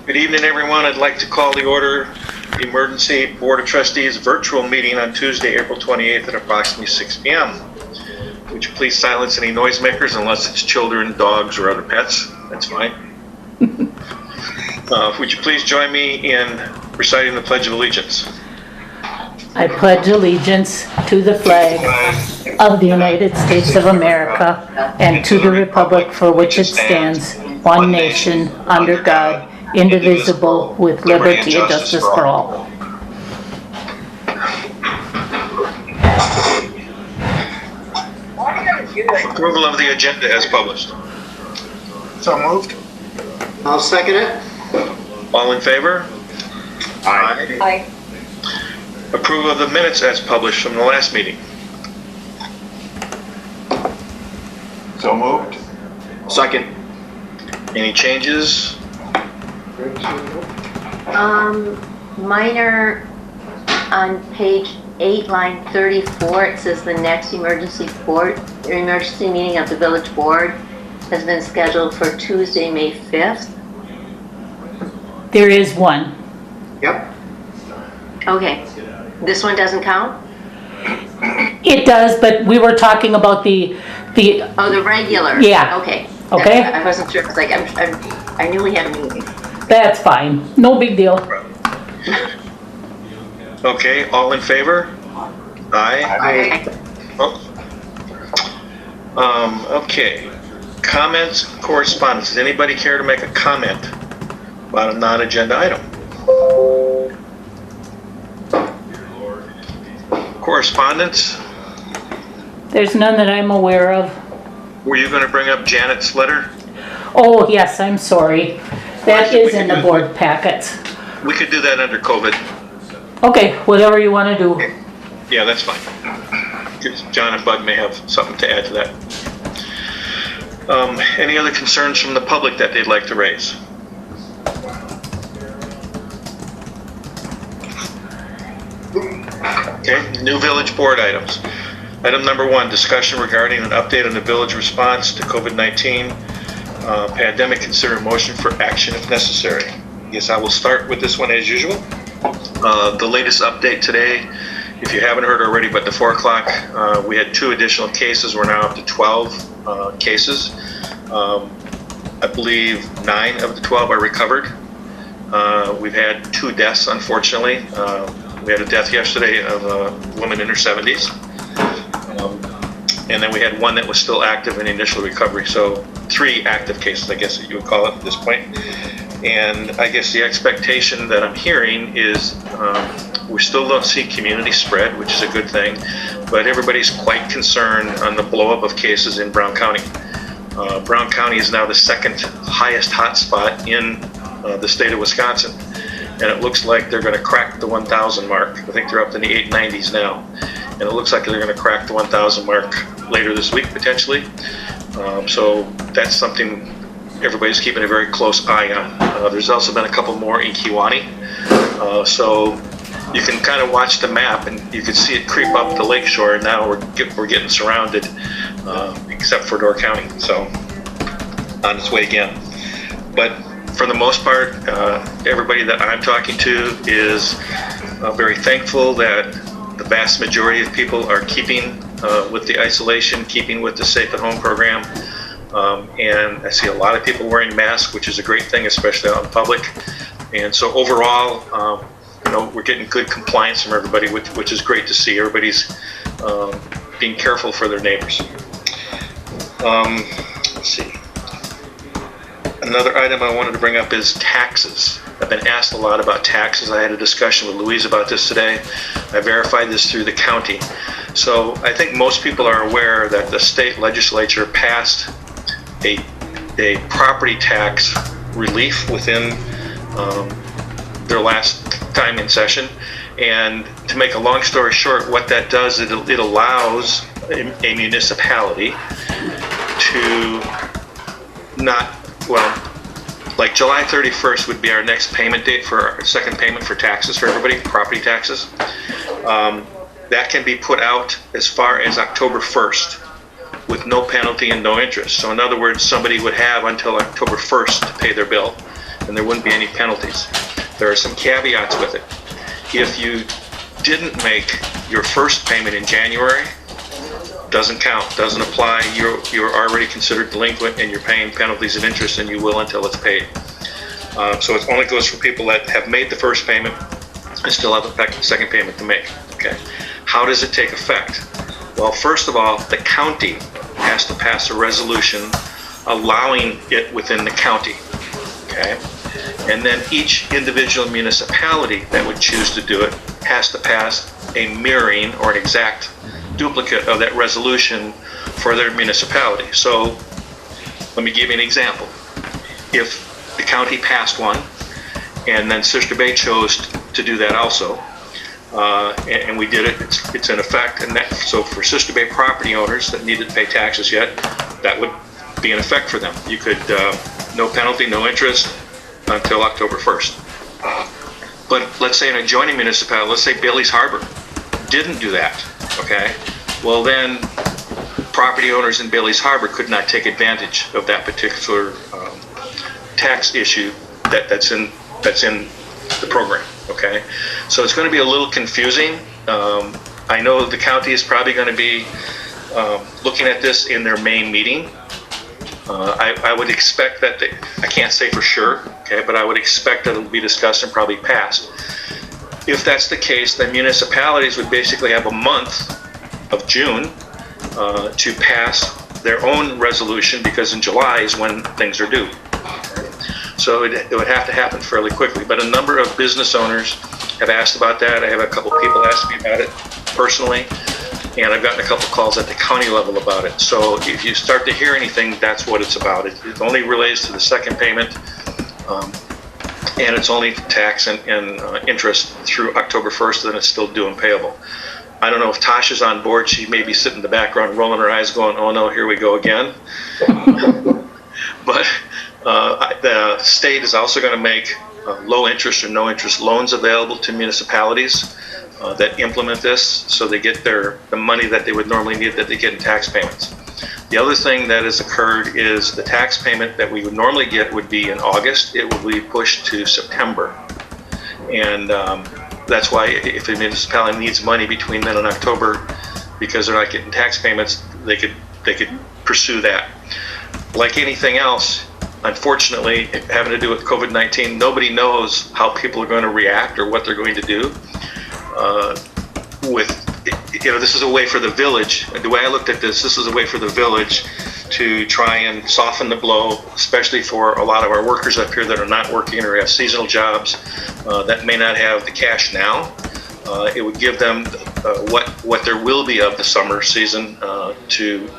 Good evening, everyone. I'd like to call the order the Emergency Board of Trustees virtual meeting on Tuesday, April 28th at approximately 6 p.m. Would you please silence any noisemakers unless it's children, dogs, or other pets? That's fine. Would you please join me in reciting the Pledge of Allegiance? I pledge allegiance to the flag of the United States of America and to the republic for which it stands, one nation, under God, indivisible, with liberty and justice for all. Approval of the agenda as published. So moved. I'll second it. All in favor? Aye. Aye. Approval of the minutes as published from the last meeting. So moved. Second. Any changes? Minor on page 8, line 34, it says the next emergency meeting of the village board has been scheduled for Tuesday, May 5th. There is one. Yep. Okay, this one doesn't count? It does, but we were talking about the Oh, the regular? Yeah. Okay. Okay. I wasn't sure, because like, I knew we had a meeting. that's fine. No big deal. Okay, all in favor? Aye. Aye. Okay. Comments, correspondence. Does anybody care to make a comment about a non-agenda item? Correspondence? There's none that I'm aware of. Were you going to bring up Janet's letter? Oh, yes, I'm sorry. That is in the board packets. We could do that under COVID. Okay, whatever you want to do. Yeah, that's fine. John and Bud may have something to add to that. Any other concerns from the public that they'd like to raise? Okay, new village board items. Item number 1, discussion regarding an update on the village response to COVID-19 pandemic. Consider a motion for action if necessary. Yes, I will start with this one as usual. The latest update today, if you haven't heard already, but the 4 o'clock, we had 2 additional cases. We're now up to 12 cases. I believe 9 of the 12 are recovered. We've had 2 deaths, unfortunately. We had a death yesterday of a woman in her 70s. And then we had 1 that was still active in initial recovery. So 3 active cases, I guess that you would call it at this point. And I guess the expectation that I'm hearing is we still don't see community spread, which is a good thing, but everybody's quite concerned on the blow-up of cases in Brown County. Brown County is now the 2nd highest hotspot in the state of Wisconsin, and it looks like they're going to crack the 1,000 mark. I think they're up in the 890s now, and it looks like they're going to crack the 1,000 mark later this week potentially. So that's something everybody's keeping a very cless eye on. There's also been a couple more in Kewanee, so you can kind of watch the map and you can see it creep up the lakeshore, and now we're getting surrounded, except for Door County, so on its way again. But for the most part, everybody that I'm talking to is very thankful that the vast majority of people are keeping with the isolation, keeping with the safe at home program. And I see a lot of people wearing masks, which is a great thing, especially out in public. And so overall, we're getting good compliance from everybody, which is great to see. Everybody's being careful for their neighbors. Let's see. Another item I wanted to bring up is taxes. I've been asked a lot about taxes. I had a discussion with Louise about this today. I verified this through the county. So I think most people are aware that the state legislature passed a property tax relief within their last time in session. And to make a long story short, what that does, it allows a municipality to like July 31st would be our next payment date for our second payment for taxes for everybody, property taxes. That can be put out as far as October 1st with no penalty and no interest. So in other words, somebody would have until October 1st to pay their bill. and there wouldn't be any penalties. There are some caveats with it. If you didn't make your first payment in January, doesn't count, doesn't apply. You're already considered delinquent and you're paying penalties and interest, and you will until it's paid. So it only goes for people that have made the first payment and still have a second payment to make. Okay. How does it take effect? Well, first of all, the county has to pass a resolution allowing it within the county. Okay. And then each individual municipality that would choose to do it has to pass a mirroring or an exact duplicate of that resolution for their municipality. So let me give you an example. If the county passed one and then Sister Bay chose to do that also, and we did it, it's in effect. And so for Sister Bay property owners that needed to pay taxes yet, that would be in effect for them. You could, no penalty, no interest until October 1st. But let's say an adjoining municipality, let's say Bailey's Harbor, didn't do that, okay? Well then, property owners in Bailey's Harbor could not take advantage of that particular tax issue that's in the program, okay? So it's going to be a little confusing. I know the county is probably going to be looking at this in their May meeting. I would expect that I can't say for sure, okay, but I would expect that it'll be discussed and probably passed. If that's the case, then municipalities would basically have a month of June to pass their own resolution, because in July is when things are due. So it would have to happen fairly quickly. But a number of business owners have asked about that. I have a couple people ask me about it personally, and I've gotten a couple calls at the county level about it. So if you start to hear anything, that's what it's about. It only relates to the second payment, and it's only tax and interest through October 1st, then it's still due and payable. I don't know if Tasha's on board. She may be sitting in the background rolling her eyes going, oh no, here we go again. But the state is also going to make low interest or no interest loans available to municipalities that implement this, so they get the money that they would normally need that they get in tax payments. The other thing that has occurred is the tax payment that we would normally get would be in August. It will be pushed to September. And that's why if a municipality needs money between then and October, because they're not getting tax payments, they could pursue that. Like anything else, unfortunately, having to do with COVID-19, nobody knows how people are going to react or what they're going to do. This is a way for the village. The way I looked at this is a way for the village to try and soften the blow, especially for a lot of our workers up here that are not working or have seasonal jobs that may not have the cash now. It would give them what there will be of the summer season to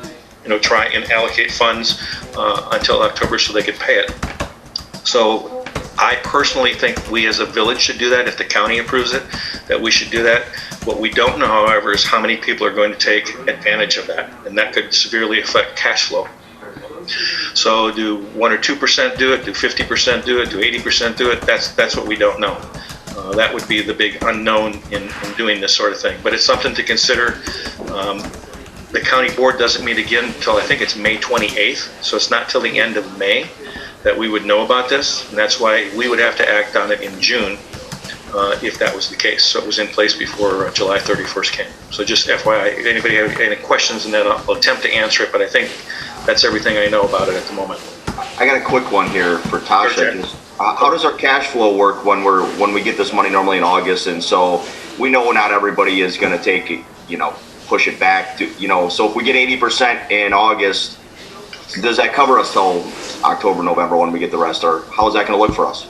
try and allocate funds until October so they could pay it. So I personally think we as a village should do that. If the county approves it, that we should do that. What we don't know, however, is how many people are going to take advantage of that, and that could severely affect cash flow. So do 1 or 2% do it? Do 50% do it? Do 80% do it? That's what we don't know. That would be the big unknown in doing this sort of thing. But it's something to consider. The county board doesn't meet again until I think it's May 28th, so it's not till the end of May that we would know about this, and that's why we would have to act on it in June if that was the case. So it was in place before July 31st came. So just FYI, anybody have any questions, and then I'll attempt to answer it, but I think that's everything I know about it at the moment. I got a quick one here for Tasha. Sure. How does our cash flow work when we get this money normally in August? And so we know not everybody is going to take, push it back to, so if we get 80% in August, does that cover us till October, November when we get the rest, or how is that going to look for us?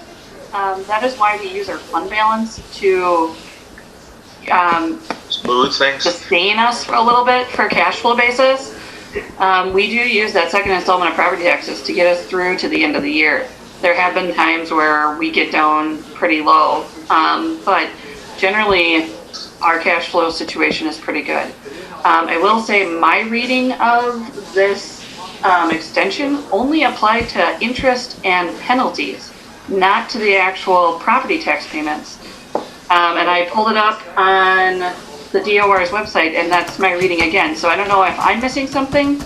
That is why we use our fund balance to Smooth things? sustain us for a little bit for cash flow basis. We do use that second installment of property taxes to get us through to the end of the year. There have been times where we get down pretty low, but generally our cash flow situation is pretty good. I will say my reading of this extension only applied to interest and penalties, not to the actual property tax payments. And I pulled it up on the DOR's website, and that's my reading again. So I don't know if I'm missing something,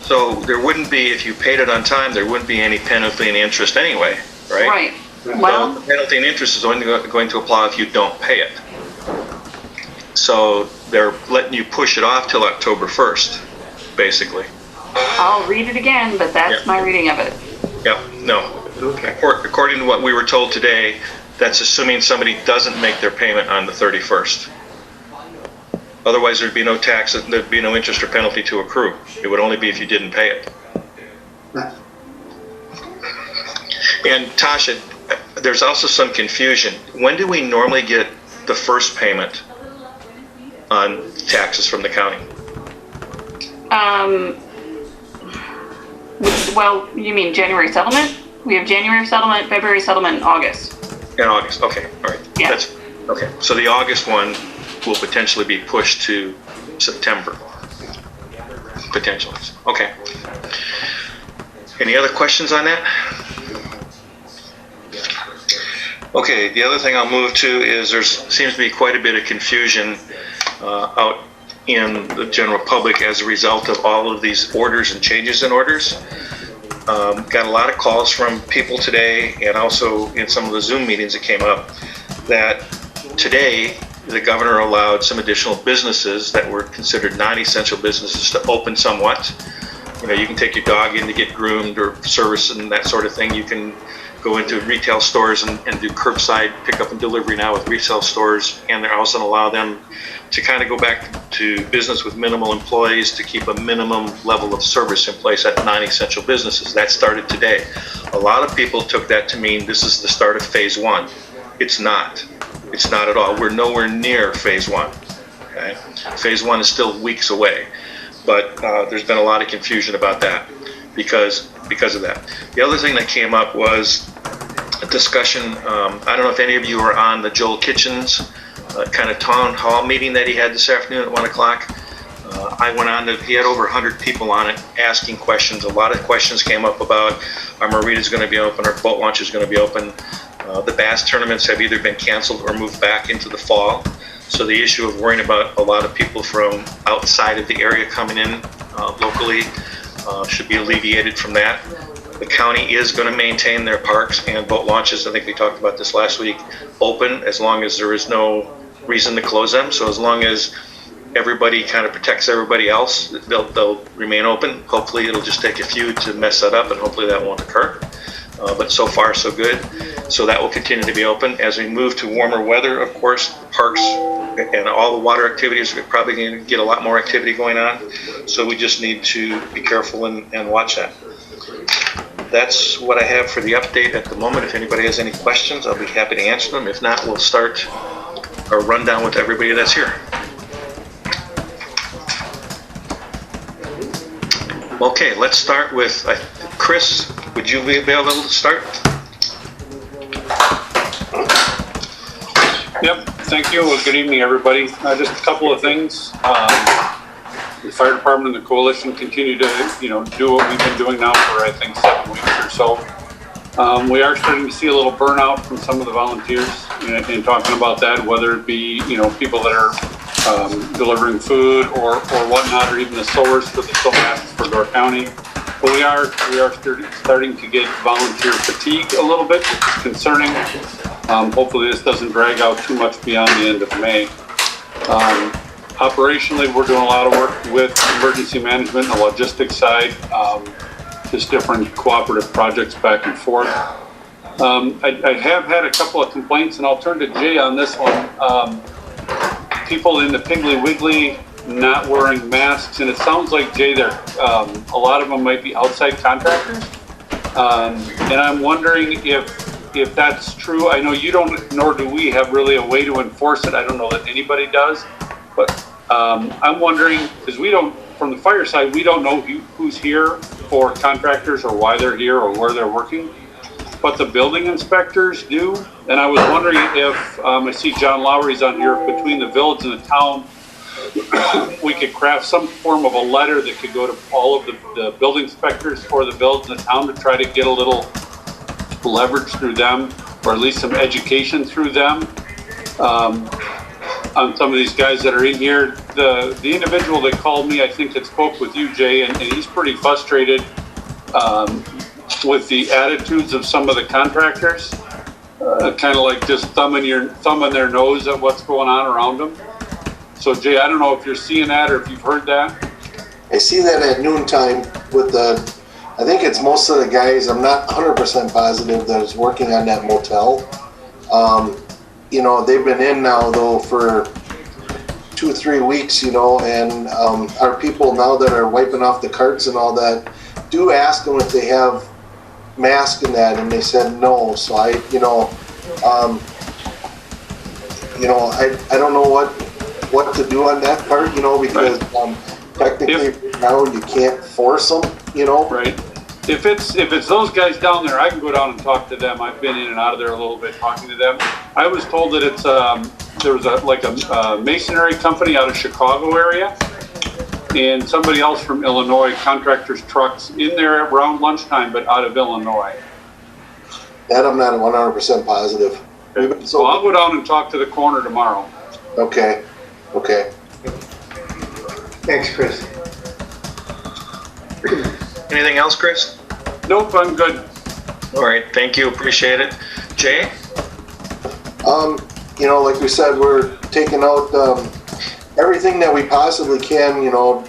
So there wouldn't be, if you paid it on time, there wouldn't be any penalty and interest anyway, right? Right. Well, Well, the penalty and interest is only going to apply if you don't pay it. So they're letting you push it off till October 1st, basically. I'll read it again, but that's Yeah. my reading of it. Yep, no. Okay. According to what we were told today, that's assuming somebody doesn't make their payment on the 31st. Otherwise, there'd be no tax, there'd be no interest or penalty to accrue. It would only be if you didn't pay it. And Tasha, there's also some confusion. When do we normally get the first payment on taxes from the county? Well, you mean January settlement? We have January settlement, February settlement, and August. In August, okay, all right. Yeah. That's okay. So the August one will potentially be pushed to September. Potentially, okay. Any other questions on that? Okay, the other thing I'll move to is there seems to be quite a bit of confusion out in the general public as a result of all of these orders and changes in orders. Got a lot of calls from people today, and also in some of the Zoom meetings that came up, that today the governor allowed some additional businesses that were considered non-essential businesses to open somewhat. You know, you can take your dog in to get groomed or service and that sort of thing. You can go into retail stores and do curbside pickup and delivery now with retail stores, and they're also going to allow them to kind of go back to business with minimal employees to keep a minimum level of service in place at non-essential businesses. That started today. A lot of people took that to mean this is the start of phase one. It's not. It's not at all. We're nowhere near phase one. Okay? Phase one is still weeks away, but there's been a lot of confusion about that because of that. The other thing that came up was a discussion. I don't know if any of you were on the Joel Kitchens kind of town hall meeting that he had this afternoon at 1 o'clock. I went on he had over 100 people on it asking questions. A lot of questions came up about our marina's going to be open, our boat launch is going to be open. The bass tournaments have either been canceled or moved back into the fall. So the issue of worrying about a lot of people from outside of the area coming in locally should be alleviated from that. The county is going to maintain their parks and boat launches, I think we talked about this last week, open as long as there is no reason to close them. So as long as everybody kind of protects everybody else, they'll remain open. Hopefully it'll just take a few to mess that up, and hopefully that won't occur. But so far so good. So that will continue to be open. As we move to warmer weather, of course, parks and all the water activities are probably going to get a lot more activity going on. So we just need to be careful and watch that. That's what I have for the update at the moment. If anybody has any questions, I'll be happy to answer them. If not, we'll start our rundown with everybody that's here. Okay, let's start with Chris. Would you be able to start? Yep, thank you. Well, good evening, everybody. Just a couple of things. The fire department and the coalition continue to, do what we've been doing now for, I think, 7 weeks or so. We are starting to see a little burnout from some of the volunteers in talking about that, whether it be, people that are delivering food or whatnot, or even the sewers for the sew masks for Door County. But we are starting to get volunteer fatigue a little bit, which is concerning. Hopefully this doesn't drag out too much beyond the end of May. Operationally, we're doing a lot of work with emergency management and the logistics side, just different cooperative projects back and forth. I have had a couple of complaints, and I'll turn to Jay on this one. People in the Piggly Wiggly not wearing masks, and it sounds like, Jay, a lot of them might be outside contractors. And I'm wondering if that's true. I know you don't, nor do we have really a way to enforce it. I don't know that anybody does, but I'm wondering, because we don't, from the fire side, we don't know who's here for contractors or why they're here or where they're working, but the building inspectors do. And I was wondering if, I see John Lowry's on here, between the village and the town, we could craft some form of a letter that could go to all of the building inspectors for the village and the town to try to get a little leverage through them, or at least some education through them. on some of these guys that are in here. The individual that called me, I think that spoke with you, Jay, and he's pretty frustrated with the attitudes of some of the contractors. Kind of like just thumbing their nose at what's going on around them. So Jay, I don't know if you're seeing that or if you've heard that. I see that at noontime with I think it's most of the guys, I'm not 100% positive, that is working on that motel. You know, they've been in now though for 2 or 3 weeks, you know, and our people now that are wiping off the carts and all that do ask them if they have masks and that, and they said no. So I don't know what to do on that part, you know, because technically now you can't force them, you know. Right. If it's those guys down there, I can go down and talk to them. I've been in and out of there a little bit talking to them. I was told that it's there was a masonry company out of Chicago area, and somebody else from Illinois, contractors' trucks in there around lunchtime, but out of Illinois. That I'm not 100% positive. Okay. So I'll go down and talk to the coroner tomorrow. Okay. Thanks, Chris. Anything else, Chris? Nope, I'm good. All right, thank you, appreciate it. Jay? You know, like we said, we're taking out everything that we possibly can, you know.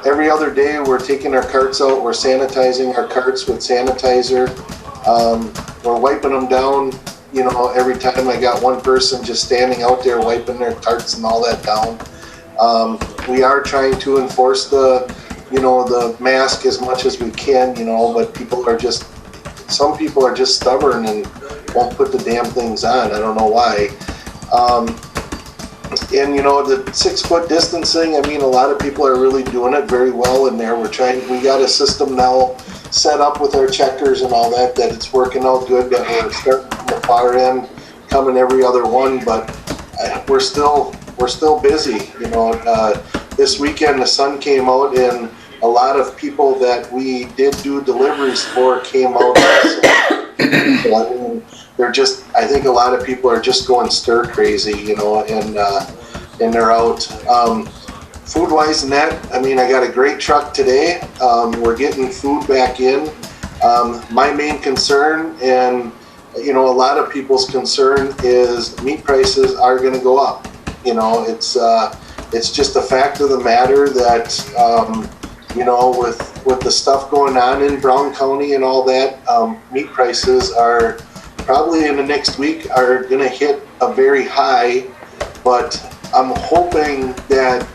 Every other day we're taking our carts out, we're sanitizing our carts with sanitizer. We're wiping them down, you know, every time. I got one person just standing out there wiping their carts and all that down. We are trying to enforce the mask as much as we can, you know, but some people are just stubborn and won't put the damn things on. I don't know why. And you know, the 6 foot distancing, I mean, a lot of people are really doing it very well in there. We got a system now set up with our checkers and all that it's working out good, that we're starting from the far end, coming every other one, but we're still busy, you know. This weekend the sun came out and a lot of people that we did do deliveries for came out also. So, I mean, I think a lot of people are just going stir crazy, you know, and they're out. Food wise and that, I mean, I got a great truck today. We're getting food back in. My main concern, and you know, a lot of people's concern, is meat prices are going to go up. You know, it's just a fact of the matter that you know, with the stuff going on in Brown County and all that, meat prices are probably in the next week are going to hit a very high. But I'm hoping that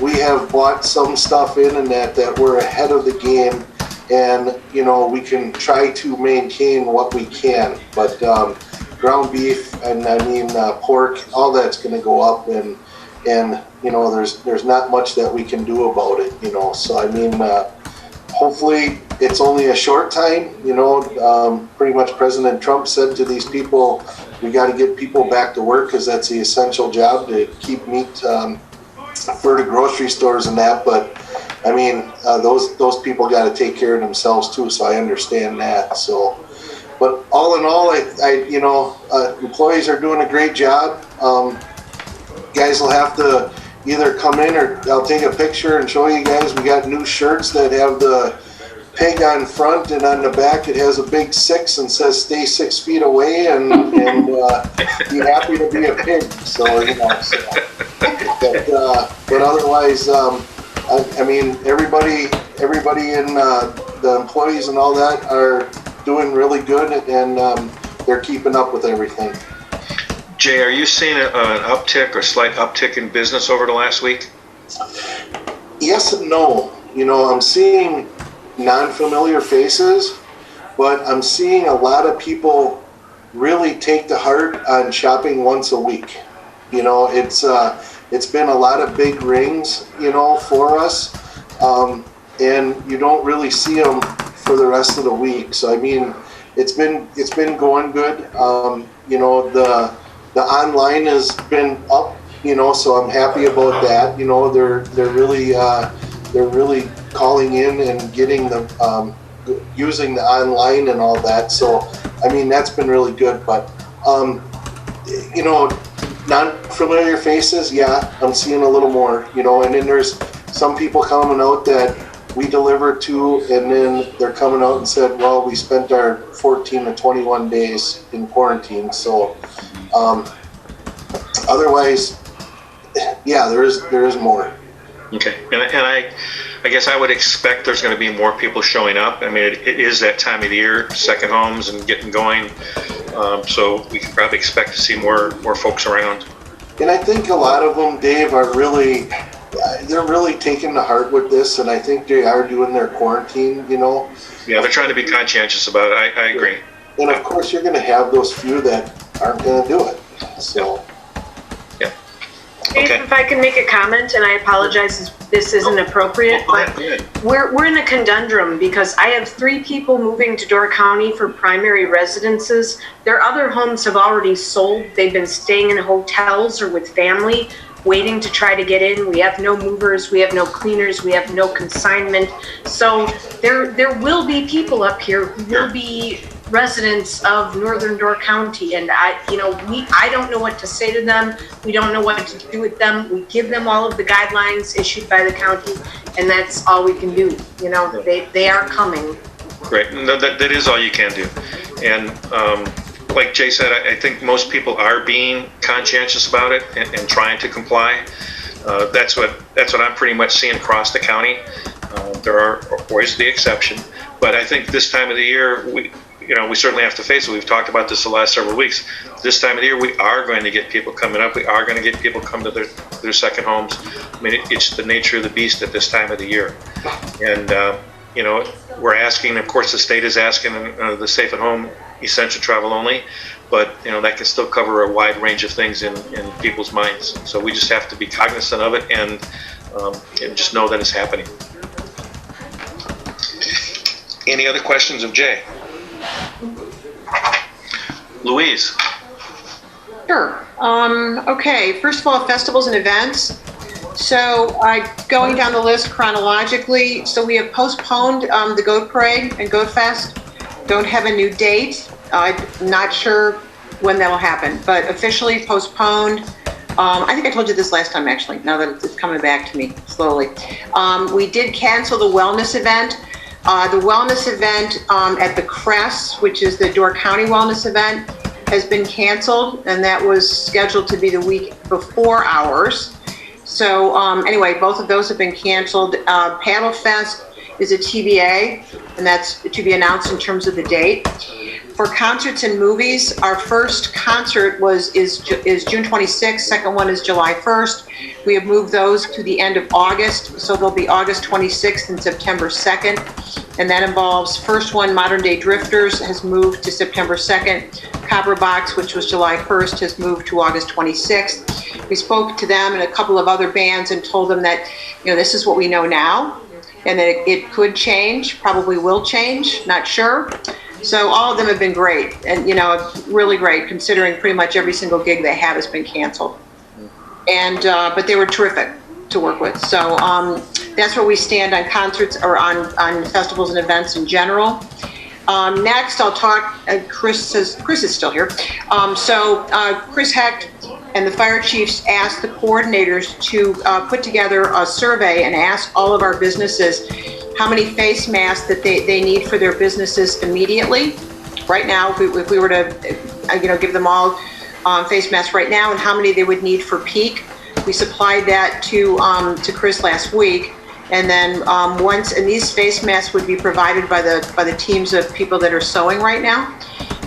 we have bought some stuff in and that we're ahead of the game, and you know, we can try to maintain what we can. But ground beef and I mean pork, all that's going to go up, and you know, there's not much that we can do about it, you know. So I mean, hopefully it's only a short time, you know. Pretty much President Trump said to these people, we got to get people back to work because that's the essential job, to keep meat for the grocery stores and that. But I mean, those people got to take care of themselves too, so I understand that. So, but all in all, I you know, employees are doing a great job. Guys will have to either come in, or I'll take a picture and show you guys. We got new shirts that have the pig on front, and on the back it has a big 6 and says "Stay 6 feet away," and be happy to be a pig. So you know, but otherwise, I mean, everybody in the employees and all that are doing really good, and they're keeping up with everything. Jay, are you seeing an uptick or slight uptick in business over the last week? Yes and no. You know, I'm seeing non-familiar faces, but I'm seeing a lot of people really take to heart on shopping once a week. You know, it's been a lot of big rings, you know, for us, and you don't really see them for the rest of the week. So I mean, it's been going good. You know, the online has been up, you know, so I'm happy about that. You know, they're really calling in and getting the using the online and all that. So I mean, that's been really good. But you know, non-familiar faces, yeah, I'm seeing a little more, you know, and then there's some people coming out that we delivered to, and then they're coming out and said, well, we spent our 14 to 21 days in quarantine, so otherwise, yeah, there is more. Okay, and I guess I would expect there's going to be more people showing up. I mean, it is that time of the year, second homes and getting going, so we can probably expect to see more folks around. And I think a lot of them, Dave, are really, they're really taking to heart with this, and I think they are doing their quarantine, you know. Yeah, they're trying to be conscientious about it. I agree. And of course, you're going to have those few that aren't going to do it. So. Dave, Okay. if I can make a comment, and I apologize if this isn't appropriate, but we're in a conundrum because I have 3 people moving to Door County for primary residences. Their other homes have already sold. They've been staying in hotels or with family, waiting to try to get in. We have no movers, we have no cleaners, we have no consignment. So there will be people up here who will be residents of Northern Door County, and I don't know what to say to them. We don't know what to do with them. We give them all of the guidelines issued by the county, and that's all we can do. You know, they are coming. Great, no, that is all you can do. And like Jay said, I think most people are being conscientious about it and trying to comply. That's what I'm pretty much seeing across the county. There are always the exception, but I think this time of the year, we certainly have to face it. We've talked about this the last several weeks. This time of the year, we are going to get people coming up. We are going to get people come to their second homes. I mean, it's the nature of the beast at this time of the year. And, we're asking, of course, the state is asking the safe at home, essential travel only, but, that can still cover a wide range of things in people's minds. So we just have to be cognizant of it and just know that it's happening. Any other questions of Jay? Louise. Sure. Okay, first of all, festivals and events. So going down the list chronologically, so we have postponed the Goat Parade and Goat Fest. Don't have a new date. Not sure when that'll happen, but officially postponed. I think I told you this last time, actually, now that it's coming back to me slowly. We did cancel the wellness event. The wellness event at the Crest, which is the Door County Wellness event, has been canceled, and that was scheduled to be the week before ours. So anyway, both of those have been canceled. Paddle Fest is a TBA, and that's to be announced in terms of the date. For concerts and movies, our first concert is June 26th, second one is July 1st. We have moved those to the end of August, so they'll be August 26th and September 2nd. And that involves, first one, Modern Day Drifters, has moved to September 2nd. Copper Box, which was July 1st, has moved to August 26th. We spoke to them and a couple of other bands and told them that, this is what we know now, and that it could change, probably will change, not sure. So all of them have been great, and really great, considering pretty much every single gig they have has been canceled. And but they were terrific to work with. So that's where we stand on concerts or on festivals and events in general. Next, I'll talk. Chris is still here. Chris Hecht and the fire chiefs asked the coordinators to put together a survey and ask all of our businesses how many face masks that they need for their businesses immediately. Right now, if we were to give them all face masks right now, and how many they would need for peak. We supplied that to Chris last week, and then and these face masks would be provided by the teams of people that are sewing right now.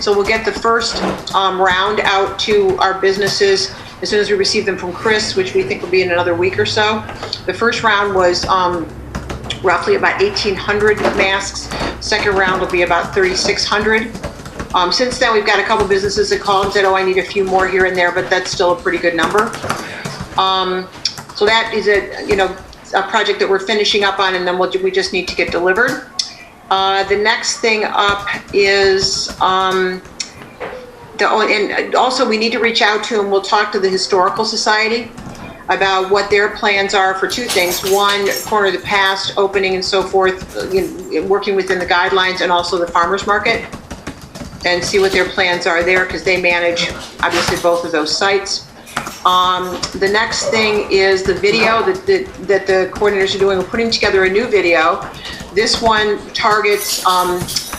So we'll get the first round out to our businesses as soon as we receive them from Chris, which we think will be in another week or so. The first round was roughly about 1,800 masks. Second round will be about 3,600. Since then, we've got a couple businesses that called and said, I need a few more here and there, but that's still a pretty good number. So that is a project that we're finishing up on, and then we just need to get delivered. The next thing up is, and also we need to reach out to, and we'll talk to the Historical Society about what their plans are for two things. One, Corner of the Past, opening and so forth, working within the guidelines, and also the farmers market, and see what their plans are there, because they manage, obviously, both of those sites. The next thing is the video that the coordinators are doing. We're putting together a new video. This one targets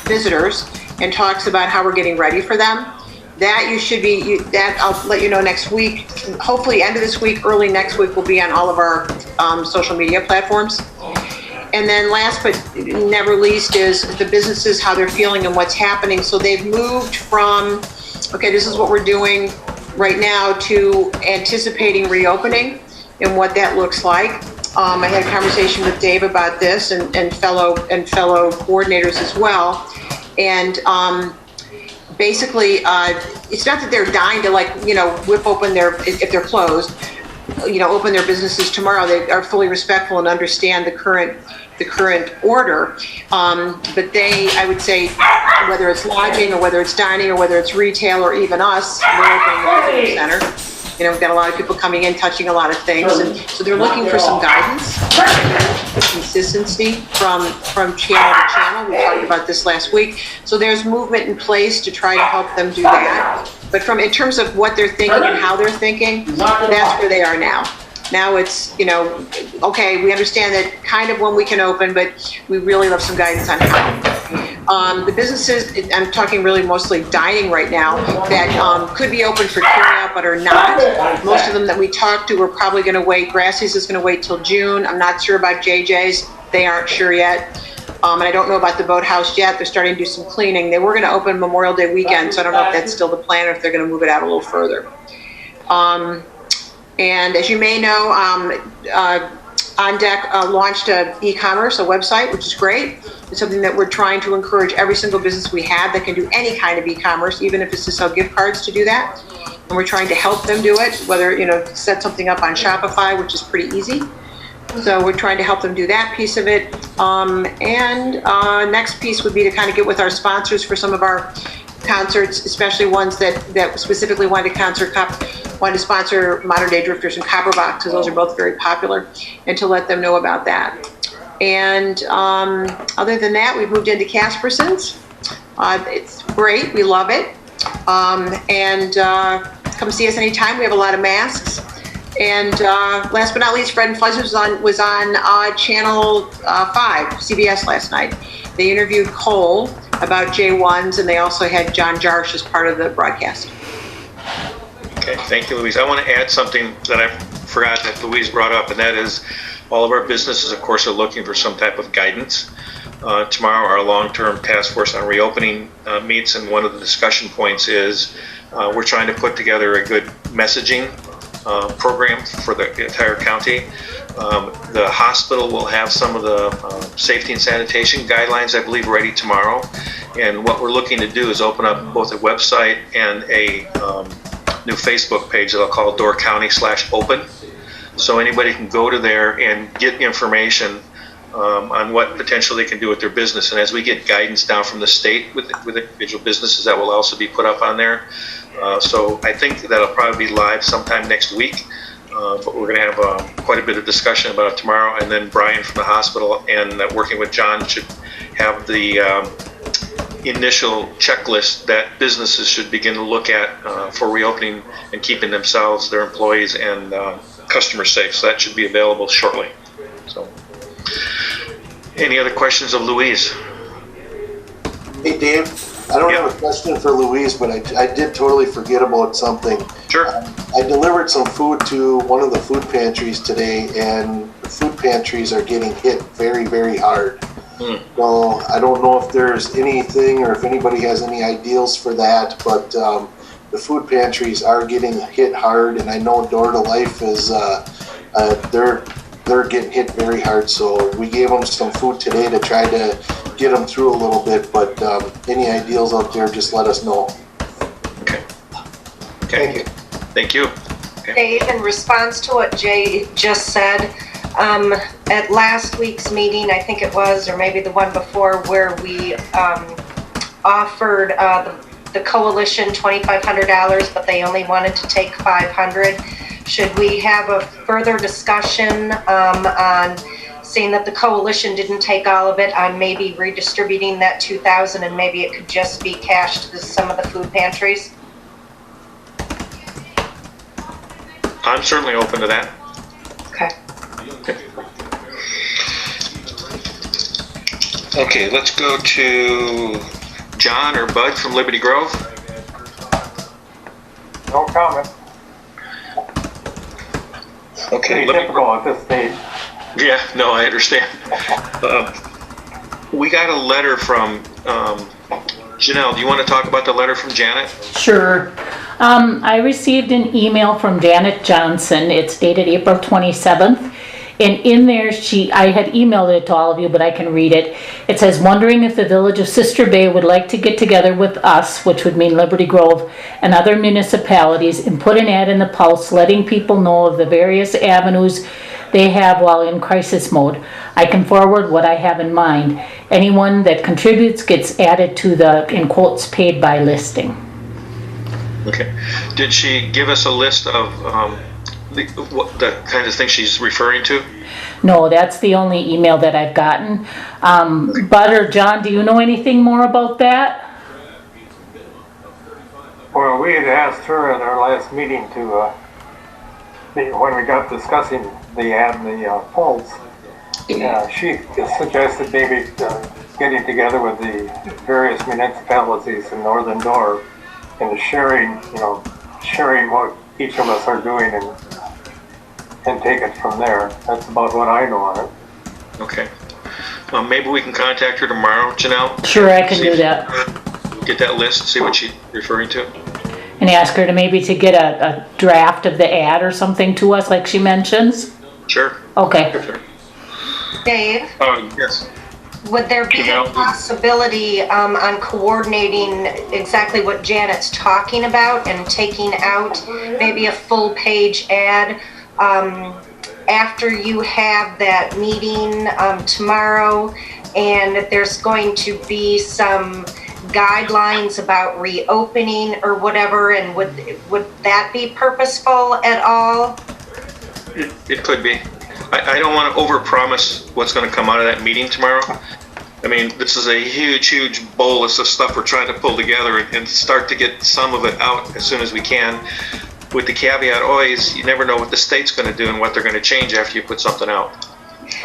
visitors and talks about how we're getting ready for them. That I'll let you know next week. Hopefully end of this week, early next week, will be on all of our social media platforms. And then last but never least is the businesses, how they're feeling and what's happening. So they've moved from, okay, this is what we're doing right now, to anticipating reopening and what that looks like. I had a conversation with Dave about this and fellow coordinators as well. And basically, it's not that they're dying to whip open if they're closed, open their businesses tomorrow. They are fully respectful and understand the current order. But I would say, whether it's lodging or whether it's dining or whether it's retail or even us, we're opening the visitor center. We've got a lot of people coming in, touching a lot of things. And so they're looking for some guidance, consistency from channel to channel. We talked about this last week. So there's movement in place to try to help them do that. But in terms of what they're thinking and how they're thinking, that's where they are now. Now it's, okay, we understand that kind of when we can open, but we really love some guidance on how. The businesses, I'm talking really mostly dining right now, that could be open for carryout but are not. Most of them that we talked to are probably going to wait. Grassy's is going to wait till June. I'm not sure about JJ's. They aren't sure yet. And I don't know about the Boathouse yet. They're starting to do some cleaning. They were going to open Memorial Day weekend, so I don't know if that's still the plan or if they're going to move it out a little further. And as you may know, On Deck launched an e-commerce, a website, which is great. It's something that we're trying to encourage every single business we have that can do any kind of e-commerce, even if it's to sell gift cards, to do that. And we're trying to help them do it, whether, set something up on Shopify, which is pretty easy. So we're trying to help them do that piece of it. Next piece would be to kind of get with our sponsors for some of our concerts, especially ones that specifically wanted to sponsor Modern Day Drifters and Copperbox, because those are both very popular, and to let them know about that. And other than that, we've moved into Casperson's. It's great. We love it. Come see us anytime. We have a lot of masks. And last but not least, Fred and Fuzz was on Channel 5, CBS last night. They interviewed Cole about J1s, and they also had John Jarsh as part of the broadcast. Okay, thank you, Louise. I want to add something that I forgot that Louise brought up, and that is all of our businesses, of course, are looking for some type of guidance. Tomorrow, our long-term task force on reopening meets, and one of the discussion points is we're trying to put together a good messaging program for the entire county. The hospital will have some of the safety and sanitation guidelines, I believe, ready tomorrow. And what we're looking to do is open up both a website and a new Facebook page that I'll call Door County/Open. So anybody can go to there and get information on what potentially they can do with their business. And as we get guidance down from the state with individual businesses, that will also be put up on there. So I think that'll probably be live sometime next week. But we're going to have quite a bit of discussion about it tomorrow. And then Brian from the hospital and working with John should have the initial checklist that businesses should begin to look at for reopening and keeping themselves, their employees, and customers safe. So that should be available shortly. So, any other questions of Louise? Hey, Dave, I don't have a question for Louise, but I did totally forget about something. Sure. I delivered some food to one of the food pantries today, and the food pantries are getting hit very, very hard. So I don't know if there's anything or if anybody has any ideals for that, but the food pantries are getting hit hard, and I know Door to Life is they're getting hit very hard. So we gave them some food today to try to get them through a little bit. But any ideals out there, just let us know. Okay. Thank you. Thank you. Okay. Dave, in response to what Jay just said, at last week's meeting, I think it was, or maybe the one before, where we offered the coalition $2,500, but they only wanted to take $500. Should we have a further discussion on seeing that the coalition didn't take all of it, on maybe redistributing that $2,000 and maybe it could just be cashed to some of the food pantries? I'm certainly open to that. Okay. Okay, let's go to John or Bud from Liberty Grove. No comment. Okay, Pretty typical at this stage. Yeah, no, I understand. We got a letter from Janelle. Do you want to talk about the letter from Janet? Sure. I received an email from Janet Johnson. It's dated April 27th. And in there, I had emailed it to all of you, but I can read it. It says, wondering if the Village of Sister Bay would like to get together with us, which would mean Liberty Grove, and other municipalities, and put an ad in the Pulse letting people know of the various avenues they have while in crisis mode. I can forward what I have in mind. Anyone that contributes gets added to the, in quotes, paid by listing. Okay. Did she give us a list of the kind of things she's referring to? No, that's the only email that I've gotten. Bud or John, do you know anything more about that? Well, we had asked her at our last meeting to, when we got discussing the ad and the polls, she suggested maybe getting together with the various municipalities in Northern Door and sharing what each of us are doing and take it from there. That's about what I know on it. Okay. Maybe we can contact her tomorrow, Janelle? Sure, I can do that. Get that list, see what she's referring to. And ask her to maybe to get a draft of the ad or something to us, like she mentions? Sure. Okay. Sure. Dave, Yes. would there be a possibility on coordinating exactly what Janet's talking about and taking out maybe a full page ad after you have that meeting tomorrow, and there's going to be some guidelines about reopening or whatever, and would that be purposeful at all? It could be. I don't want to overpromise what's going to come out of that meeting tomorrow. I mean, this is a huge bolus of stuff we're trying to pull together and start to get some of it out as soon as we can. With the caveat always, you never know what the state's going to do and what they're going to change after you put something out.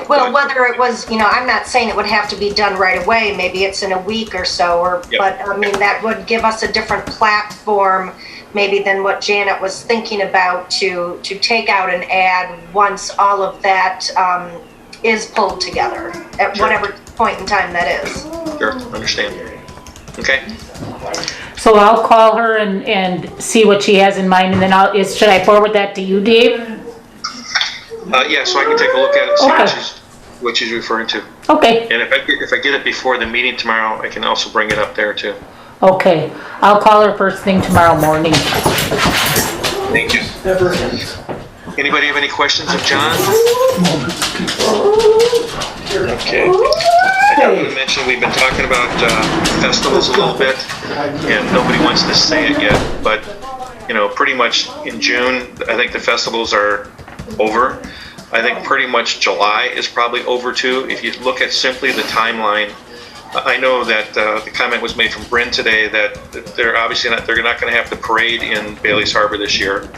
Well, whether it was, I'm not saying it would have to be done right away. Maybe it's in a week or so, but I mean, that would give us a different platform maybe than what Janet was thinking about to take out an ad once all of that is pulled together at whatever point in time that is. Sure, understand. Okay. So I'll call her and see what she has in mind, and then should I forward that to you, Dave? Yeah, so I can take a look at it and see what she's referring to. Okay. And if I get it before the meeting tomorrow, I can also bring it up there too. Okay. I'll call her first thing tomorrow morning. Thank you. Anybody have any questions of John? Okay. I thought we mentioned we've been talking about festivals a little bit, and nobody wants to say it yet, but pretty much in June, I think the festivals are over. I think pretty much July is probably over too. If you look at simply the timeline, I know that the comment was made from Bryn today that they're obviously they're not going to have the parade in Bailey's Harbor this year,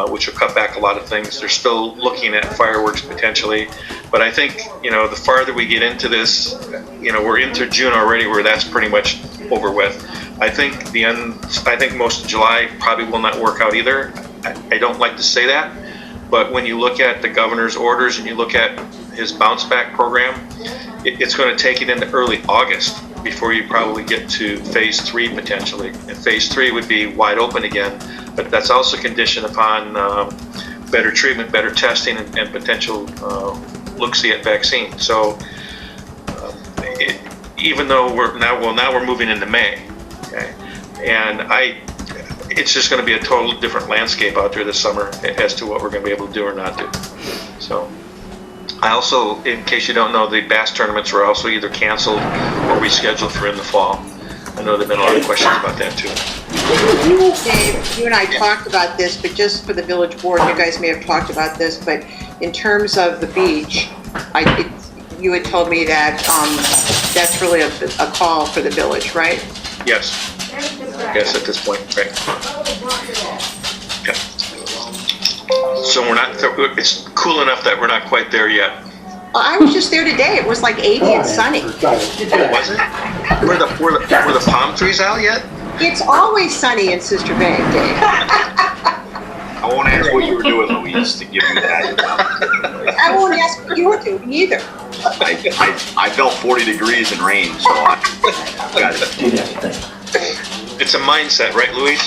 which will cut back a lot of things. They're still looking at fireworks potentially, but I think the farther we get into this, we're into June already, where that's pretty much over with. I think I think most of July probably will not work out either. I don't like to say that, but when you look at the governor's orders and you look at his bounce back program, it's going to take it into early August before you probably get to phase 3 potentially. And phase 3 would be wide open again, but that's also conditioned upon better treatment, better testing, and potential look-see at vaccine. So even though we're moving into May, okay, and it's just going to be a totally different landscape out there this summer as to what we're going to be able to do or not do. So. I also, in case you don't know, the bass tournaments were also either canceled or rescheduled for in the fall. I know there've been a lot of questions about that too. Dave, you and I talked about this, but just for the village board, you guys may have talked about this, but in terms of the beach, you had told me that that's really a call for the village, right? Yes. Yes, at this point, right. Yep. So we're not, it's cool enough that we're not quite there yet. I was just there today. It was like 80 and sunny. Oh, was it? Were the palm trees out yet? It's always sunny in Sister Bay, Dave. I won't ask what you were doing, Louise, to give you that. I won't ask what you were doing either. I felt 40 degrees in rain, so I got it. It's a mindset, right, Louise?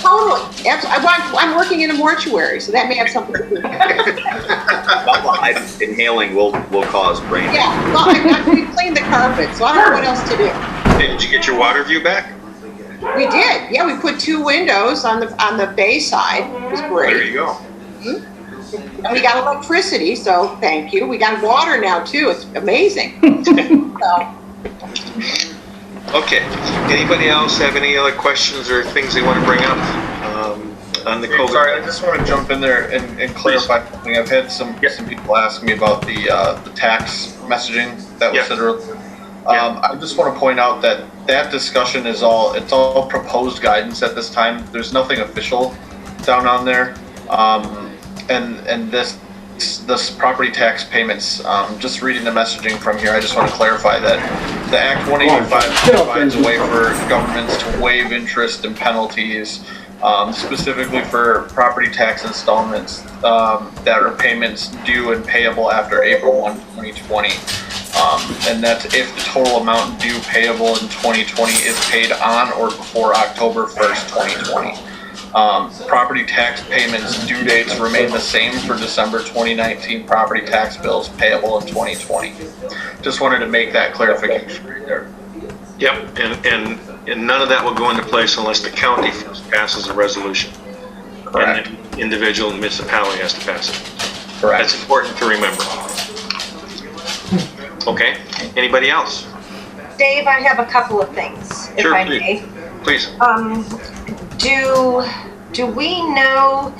Totally. I'm working in a mortuary, so that may have something to do with it. Inhaling will cause brain. Yeah, well, we cleaned the carpet, so I don't know what else to do. Hey, did you get your water view back? We did. Yeah, we put 2 windows on the bay side. It was great. There you go. Mm-hmm. And we got electricity, so thank you. We got water now too. It's amazing. So. Okay. Anybody else have any other questions or things they want to bring up on the COVID? Sorry, I just want to jump in there and clarify something. I've had some people ask me about the tax messaging that was said earlier. I just want to point out that discussion is all proposed guidance at this time. There's nothing official down on there. And this property tax payments, just reading the messaging from here, I just want to clarify that the Act 185 provides a way for governments to waive interest and penalties, specifically for property tax installments that are payments due and payable after April 1, 2020. And that's if the total amount due payable in 2020 is paid on or before October 1st, 2020. Property tax payments due dates remain the same for December 2019 property tax bills payable in 2020. Just wanted to make that clarification right there. Yep, and none of that will go into place unless the county first passes a resolution. Correct. And the individual municipality has to pass it. Correct. That's important to remember. Okay, anybody else? Dave, I have a couple of things, if I may. Please. Do we know,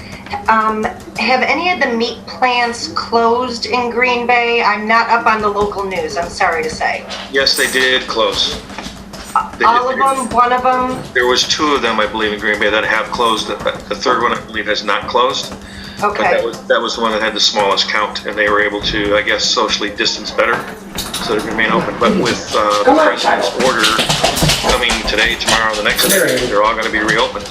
have any of the meat plants closed in Green Bay? I'm not up on the local news, I'm sorry to say. Yes, they did close. All of them, one of them? There was 2 of them, I believe, in Green Bay that have closed. The third one, I believe, has not closed. Okay. But that was the one that had the smallest count, and they were able to, I guess, socially distance better, so they remain open. But with the president's order coming today, tomorrow, the next day, they're all going to be reopened.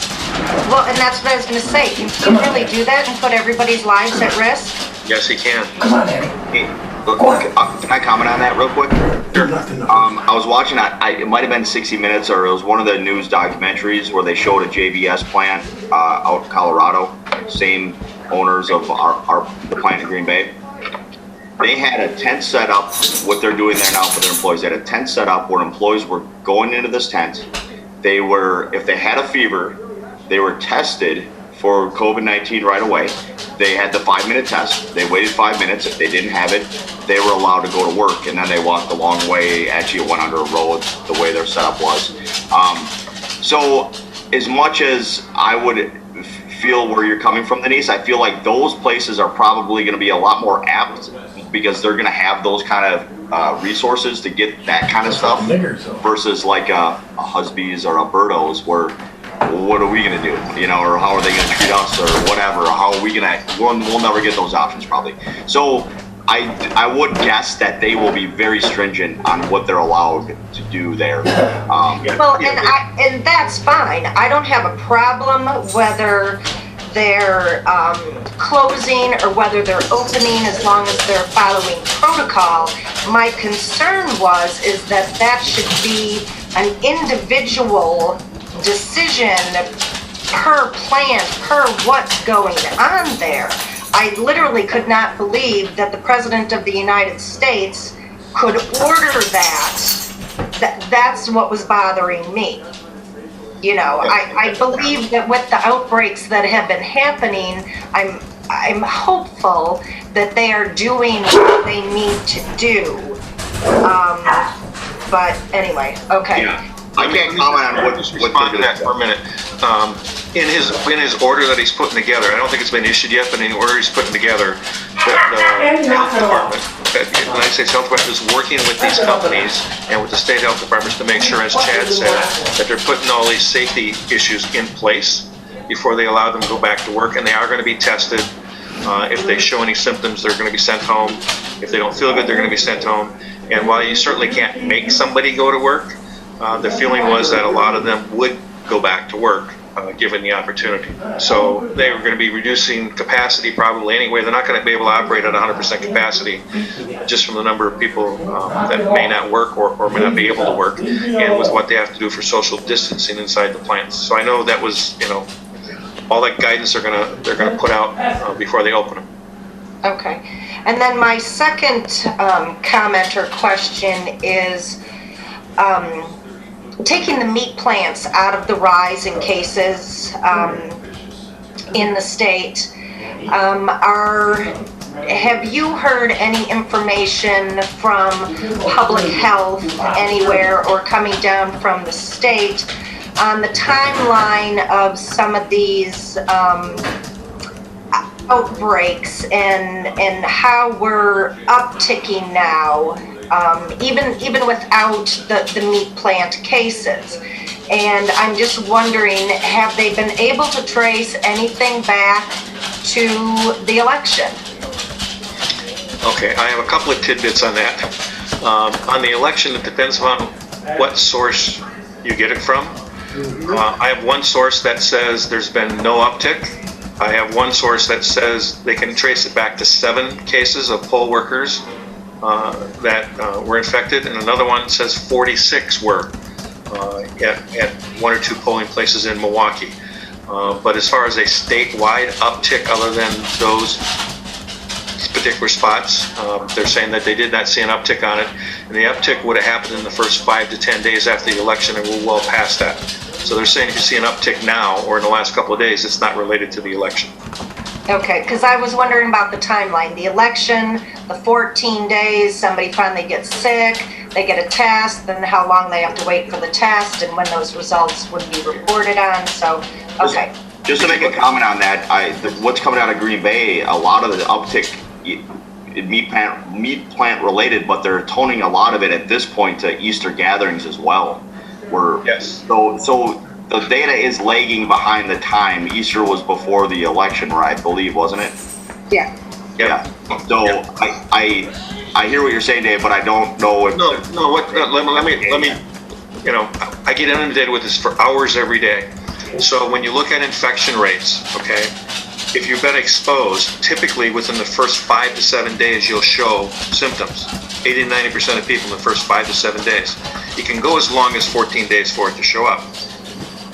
Well, and that's what I was gonna say. Can you really do that and put everybody's lives at risk? Yes, he can. Come on, Eddie. Hey, look, can I comment on that real quick? Sure. I was watching, it might have been 60 Minutes, or it was one of the news documentaries where they showed a JVS plant out in Colorado, same owners of our plant in Green Bay. They had a tent set up, what they're doing there now for their employees, they had a tent set up where employees were going into this tent. They were, if they had a fever, they were tested for COVID-19 right away. They had the 5-minute test. They waited 5 minutes. If they didn't have it, they were allowed to go to work, and then they walked a long way. Actually, it went under a road, the way their setup was. So as much as I would feel where you're coming from, Denise, I feel like those places are probably going to be a lot more apt because they're going to have those kind of resources to get that kind of stuff versus like a Husby's or a Berto's where what are we going to do, or how are they going to treat us or whatever, or how are we going to, we'll never get those options probably. So I would guess that they will be very stringent on what they're allowed to do there. Well, and that's fine. I don't have a problem whether they're closing or whether they're opening as long as they're following protocol. My concern is that should be an individual decision per plant, per what's going on there. I literally could not believe that the President of the United States could order that. That's what was bothering me. I believe that with the outbreaks that have been happening, I'm hopeful that they are doing what they need to do. But anyway, okay. Yeah. I can't comment on what respond to that for a minute. In his order that he's putting together, I don't think it's been issued yet, but in the order he's putting together, the health department, the United States Health Department is working with these companies and with the state health departments to make sure, as Chad said, that they're putting all these safety issues in place before they allow them to go back to work, and they are going to be tested If they show any symptoms, they're going to be sent home. If they don't feel good, they're going to be sent home. And while you certainly can't make somebody go to work, the feeling was that a lot of them would go back to work, given the opportunity. So they were going to be reducing capacity probably anyway. They're not going to be able to operate at 100% capacity just from the number of people that may not work or may not be able to work, and with what they have to do for social distancing inside the plants. So I know that was, all that guidance they're gonna put out before they open them. Okay. And then my second comment or question is taking the meat plants out of the rise in cases in the state. Have you heard any information from public health anywhere or coming down from the state on the timeline of some of these outbreaks and how we're upticking now, even without the meat plant cases? And I'm just wondering, have they been able to trace anything back to the election? Okay, I have a couple of tidbits on that. On the election, it depends on what source you get it from. I have one source that says there's been no uptick. I have one source that says they can trace it back to 7 cases of poll workers that were infected, and another one says 46 were at 1 or 2 polling places in Milwaukee. But as far as a statewide uptick other than those particular spots, they're saying that they did not see an uptick on it, and the uptick would have happened in the first 5 to 10 days after the election, and we're well past that. So they're saying if you see an uptick now or in the last couple of days, it's not related to the election. Okay, because I was wondering about the timeline. The election, the 14 days, somebody finally gets sick, they get a test, then how long they have to wait for the test, and when those results would be reported on. So, okay. Just to make a comment on that, what's coming out of Green Bay, a lot of the uptick meat plant related, but they're toning a lot of it at this point to Easter gatherings as well. Yes. So the data is lagging behind the time. Easter was before the election, I believe, wasn't it? Yeah. Yeah. So I hear what you're saying, Dave, but I don't know if let me I get inundated with this for hours every day. So when you look at infection rates, okay, if you've been exposed, typically within the first 5 to 7 days, you'll show symptoms. 80 to 90% of people in the first 5 to 7 days. It can go as long as 14 days for it to show up.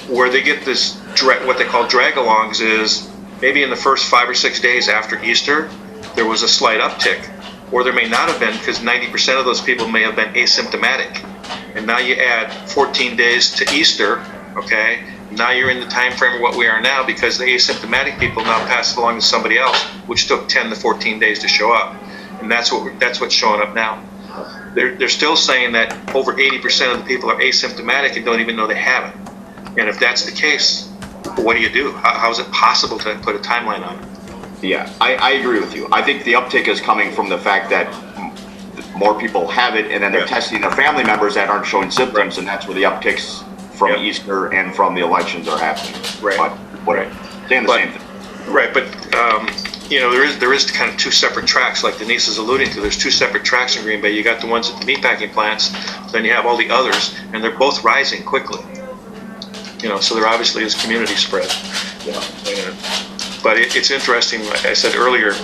Where they get this, what they call drag-alongs, is maybe in the first 5 or 6 days after Easter, there was a slight uptick. Or there may not have been, because 90% of those people may have been asymptomatic. And now you add 14 days to Easter, okay? Now you're in the time frame of what we are now, because the asymptomatic people now pass it along to somebody else, which took 10 to 14 days to show up. And that's what's showing up now. They're still saying that over 80% of the people are asymptomatic and don't even know they have it. And if that's the case, what do? How is it possible to put a timeline on it? Yeah, I agree with you. I think the uptick is coming from the fact that more people have it, and then they're testing their family members that aren't showing symptoms, and that's where the upticks from Easter and from the elections are happening. Right. But saying the same thing. Right, but there is kind of 2 separate tracks, like Denise is alluding to. There's 2 separate tracks in Green Bay. You got the ones at the meatpacking plants, then you have all the others, and they're both rising quickly. So there obviously is community spread. But it's interesting. Like I said earlier,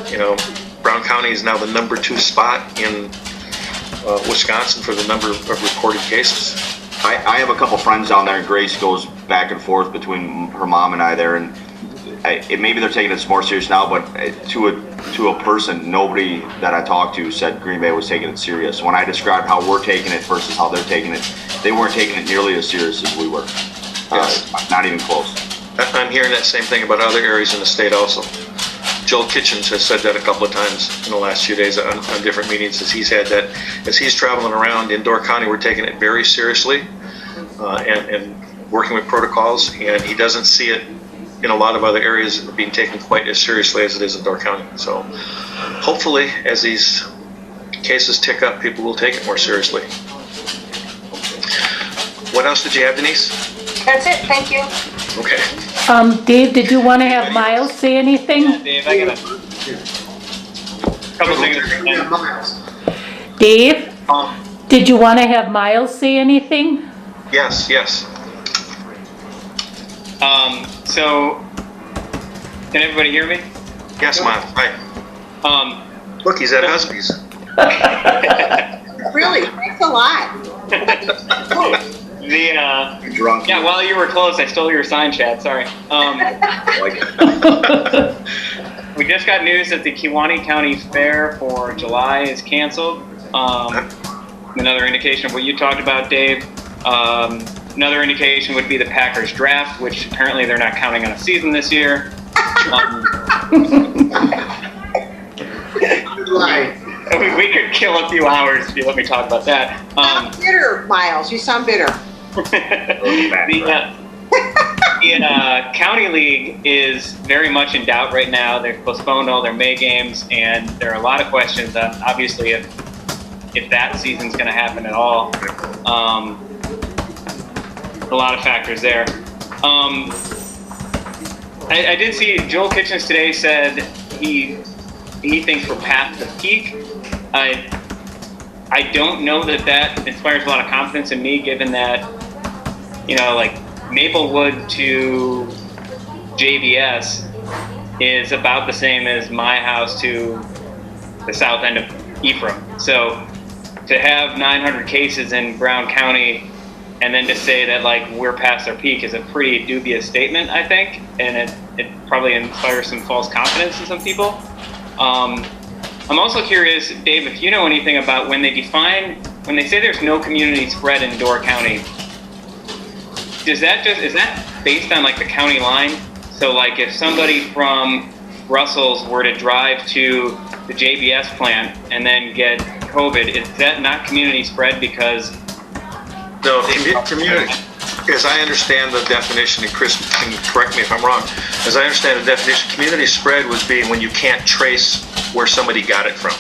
Brown County is now the number 2 spot in Wisconsin for the number of reported cases. I have a couple friends down there, and Grace goes back and forth between her mom and I there, and maybe they're taking it more serious now, but to a person, nobody that I talked to said Green Bay was taking it serious. When I described how we're taking it versus how they're taking it, they weren't taking it nearly as serious as we were. Yes. Not even close. I'm hearing that same thing about other areas in the state also. Joel Kitchens has said that a couple of times in the last few days on different meetings, as he's had that. As he's traveling around in Door County, we're taking it very seriously and working with protocols, and he doesn't see it in a lot of other areas being taken quite as seriously as it is in Door County. So hopefully, as these cases tick up, people will take it more seriously. What else did you have, Denise? That's it, thank you. Okay. Dave, did you want to have Miles say anything? Yeah, Dave, I got Couple things. Dave, did you want to have Miles say anything? Yes, yes. So, can everybody hear me? Yes, Miles, right. Look, he's at Husby's. Really, thanks a lot. Drunk. While you were close, I stole your sign, Chad, sorry. We just got news that the Kewaunee County Fair for July is canceled. Another indication of what you talked about, Dave. Another indication would be the Packers draft, which apparently they're not counting on a season this year. We could kill a few hours if you let me talk about that. You sound bitter, Miles. You sound bitter. The County League is very much in doubt right now. They've postponed all their May games, and there are a lot of questions on, obviously, if that season's going to happen at all. A lot of factors there. I did see Joel Kitchens today said he thinks we're past the peak. I don't know that inspires a lot of confidence in me, given that, like Maplewood to JBS is about the same as my house to the south end of Ephraim. So to have 900 cases in Brown County and then to say that we're past our peak is a pretty dubious statement, I think, and it probably inspires some false confidence in some people. I'm also curious, Dave, if you know anything about when they say there's no community spread in Door County, is that based on the county line? So if somebody from Russell's were to drive to the JBS plant and then get COVID, is that not community spread because? No, community, as I understand the definition, and Chris can correct me if I'm wrong, as I understand the definition, community spread would be when you can't trace where somebody got it from.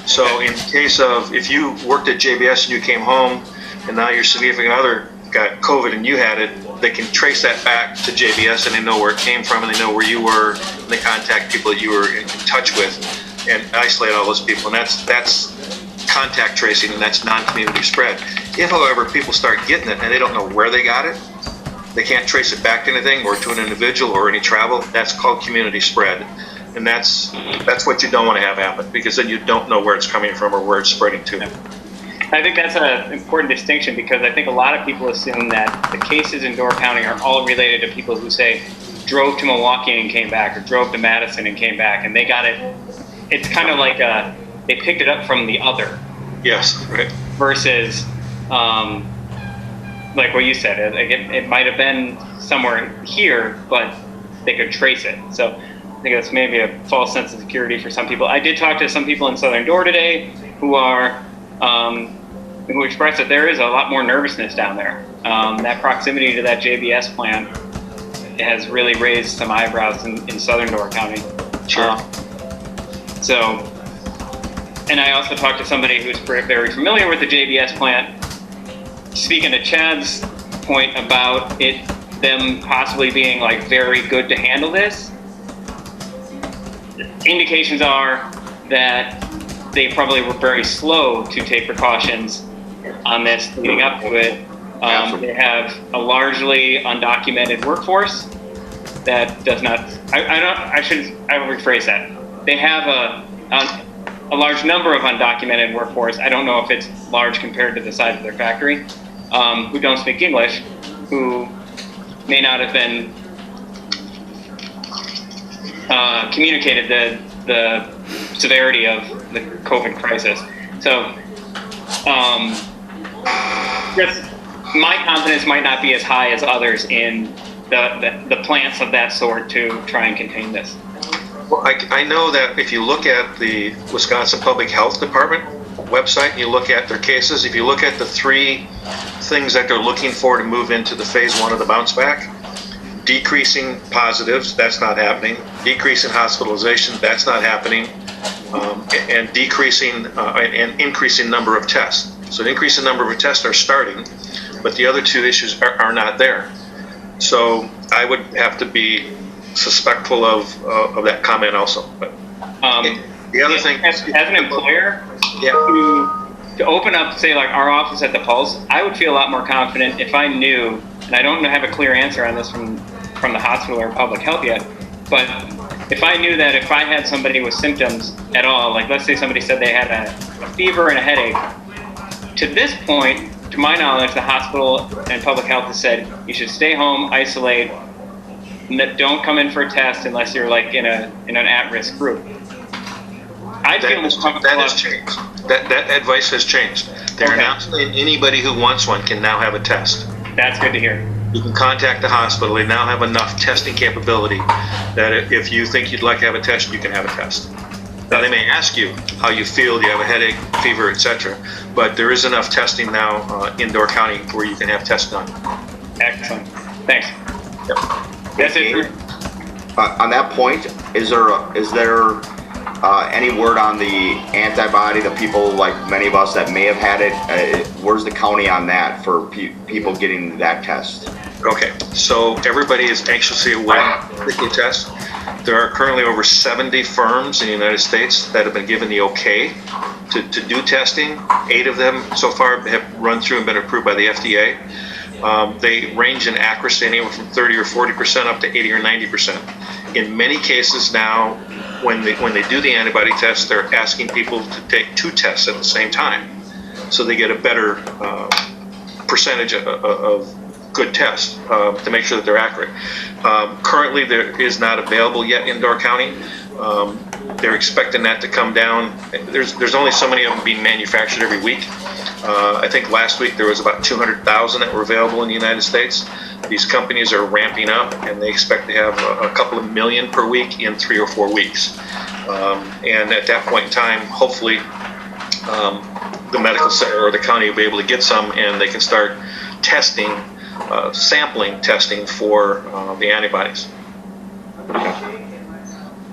So in case of, if you worked at JBS and you came home and now your significant other got COVID and you had it, they can trace that back to JBS and they know where it came from and they know where you were and they contact people that you were in touch with and isolate all those people. And that's contact tracing, and that's non-community spread. If, however, people start getting it and they don't know where they got it, they can't trace it back to anything or to an individual or any travel, that's called community spread. And that's what you don't want to have happen, because then you don't know where it's coming from or where it's spreading to. I think that's an important distinction, because I think a lot of people assume that the cases in Door County are all related to people who say drove to Milwaukee and came back, or drove to Madison and came back, and they got it. It's kind of like they picked it up from the other. Yes, right. Versus, like what you said, it might have been somewhere here, but they could trace it. So I think that's maybe a false sense of security for some people. I did talk to some people in Southern Door today who expressed that there is a lot more nervousness down there. That proximity to that JBS plant has really raised some eyebrows in Southern Door County. Sure. And I also talked to somebody who's very familiar with the JBS plant. Speaking to Chad's point about them possibly being very good to handle this, indications are that they probably were very slow to take precautions on this leading up to it. They have a largely undocumented workforce that does not. I will rephrase that. They have a large number of undocumented workforce. I don't know if it's large compared to the size of their factory, who don't speak English, who may not have been communicated the severity of the COVID crisis. So, just my confidence might not be as high as others in the plants of that sort to try and contain this. Well, I know that if you look at the Wisconsin Public Health Department website, and you look at their cases, if you look at the 3 things that they're looking for to move into the phase 1 of the bounce back, decreasing positives, that's not happening. Decreasing hospitalization, that's not happening. And decreasing and increasing number of tests. So an increasing number of tests are starting, but the other 2 issues are not there. So I would have to be suspectful of that comment also. But The other thing, as an employer, yeah. to open up, say, like our office at the Pulse, I would feel a lot more confident if I knew, and I don't have a clear answer on this from the hospital or public health yet, but if I knew that if I had somebody with symptoms at all, like let's say somebody said they had a fever and a headache, to this point, to my knowledge, the hospital and public health has said you should stay home, isolate, don't come in for a test unless you're like in an at-risk group. I feel more comfortable. That has changed. That advice has changed. They're now saying anybody who wants one can now have a test. That's good to hear. You can contact the hospital. They now have enough testing capability that if you think you'd like to have a test, you can have a test. Now they may ask you how you feel, do you have a headache, fever, etc. But there is enough testing now in Door County where you can have tests done. Excellent. Thanks. Yep. That's it. On that point, is there any word on the antibody, the people like many of us that may have had it? Where's the county on that for people getting that test? Okay, so everybody is anxiously awaiting the test. There are currently over 70 firms in the United States that have been given the okay to do testing. 8 of them so far have run through and been approved by the FDA. They range in accuracy anywhere from 30 or 40% up to 80 or 90%. In many cases now, when they do the antibody test, they're asking people to take 2 tests at the same time, so they get a better percentage of good tests to make sure that they're accurate. Currently, there is not available yet in Door County. They're expecting that to come down. There's only so many of them being manufactured every week. I think last week there was about 200,000 that were available in the United States. These companies are ramping up, and they expect to have a couple of million per week in 3 or 4 weeks. And at that point in time, hopefully, the medical center or the county will be able to get some, and they can start testing, sampling testing for the antibodies.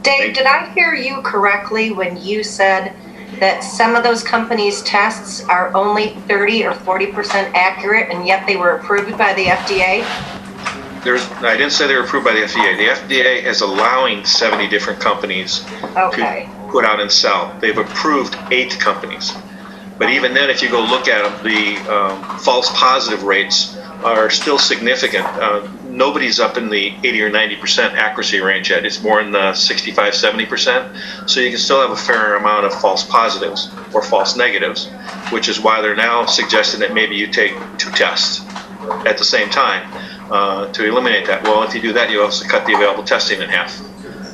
Dave, did I hear you correctly when you said that some of those companies' tests are only 30 or 40% accurate, and yet they were approved by the FDA? I didn't say they were approved by the FDA. The FDA is allowing 70 different companies to put out and sell. They've approved 8 companies. But even then, if you go look at them, the false positive rates are still significant. Nobody's up in the 80 or 90% accuracy range yet. It's more in the 65, 70%. So you can still have a fair amount of false positives or false negatives, which is why they're now suggesting that maybe you take 2 tests at the same time to eliminate that. Well, if you do that, you also cut the available testing in half.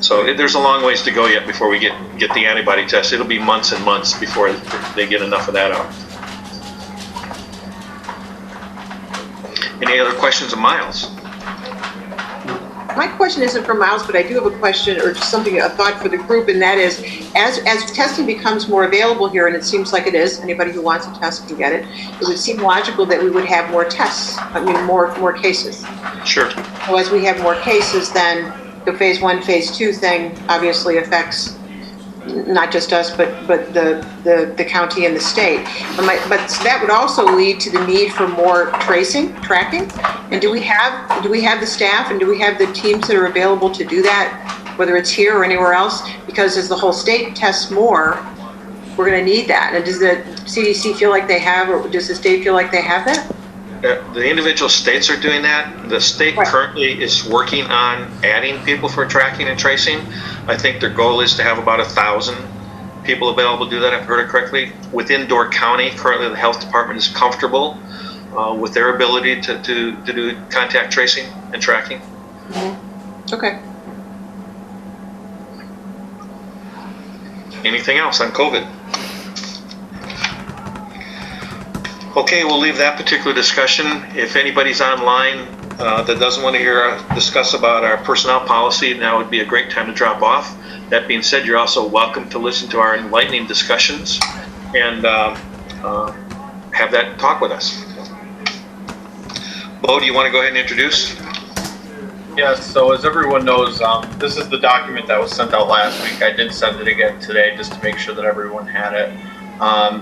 So there's a long ways to go yet before we get the antibody test. It'll be months and months before they get enough of that out. Any other questions of Miles? My question isn't for Miles, but I do have a question or just something, a thought for the group, and that is, as testing becomes more available here, and it seems like it is, anybody who wants a test can get it, it would seem logical that we would have more tests, more cases. Sure. So as we have more cases, then the phase 1, phase 2 thing obviously affects not just us, but the county and the state. But that would also lead to the need for more tracking. And do we have the staff and do we have the teams that are available to do that, whether it's here or anywhere else? Because as the whole state tests more, we're going to need that. And does the CDC feel like they have, or does the state feel like they have that? The individual states are doing that. The state currently is working on adding people for tracking and tracing. I think their goal is to have about 1,000 people available to do that, if I heard it correctly. Within Door County, currently the health department is comfortable with their ability to do contact tracing and tracking. Mm-hmm. Okay. Anything else on COVID? Okay, we'll leave that particular discussion. If anybody's online that doesn't want to hear us discuss about our personnel policy, now would be a great time to drop off. That being said, you're also welcome to listen to our enlightening discussions and have that talk with us. Bo, do you want to go ahead and introduce? Yes, so as everyone knows, this is the document that was sent out last week. I did send it again today just to make sure that everyone had it.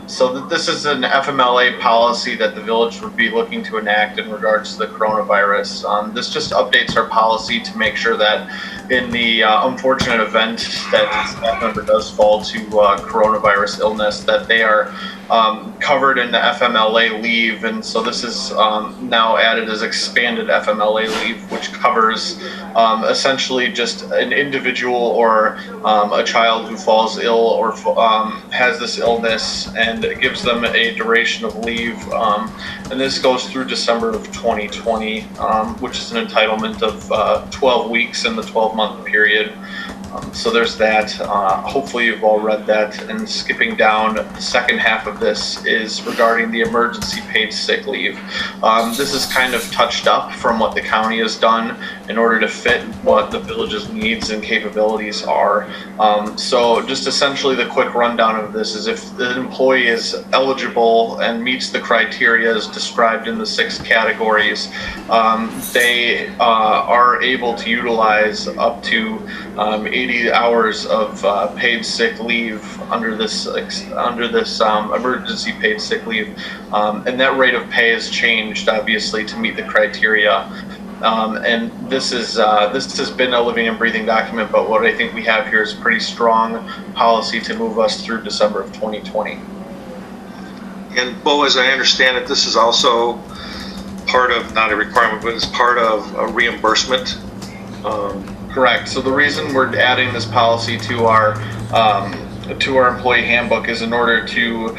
So this is an FMLA policy that the village would be looking to enact in regards to the coronavirus. This just updates our policy to make sure that in the unfortunate event that the staff member does fall to coronavirus illness, that they are covered in the FMLA leave, and so this is now added as expanded FMLA leave, which covers essentially just an individual or a child who falls ill or has this illness, and it gives them a duration of leave, and this goes through December of 2020, which is an entitlement of 12 weeks in the 12-month period. So there's that. Hopefully you've all read that. And skipping down, the second half of this is regarding the emergency paid sick leave. This is kind of touched up from what the county has done in order to fit what the village's needs and capabilities are. So just essentially the quick rundown of this is if the employee is eligible and meets the criteria as described in the 6 categories, they are able to utilize up to 80 hours of paid sick leave under this emergency paid sick leave, and that rate of pay has changed obviously to meet the criteria. And this has been a living and breathing document, but what I think we have here is pretty strong policy to move us through December of 2020. And Bo, as I understand it, this is also part of, not a requirement, but it's part of a reimbursement. Correct. So the reason we're adding this policy to our employee handbook is in order to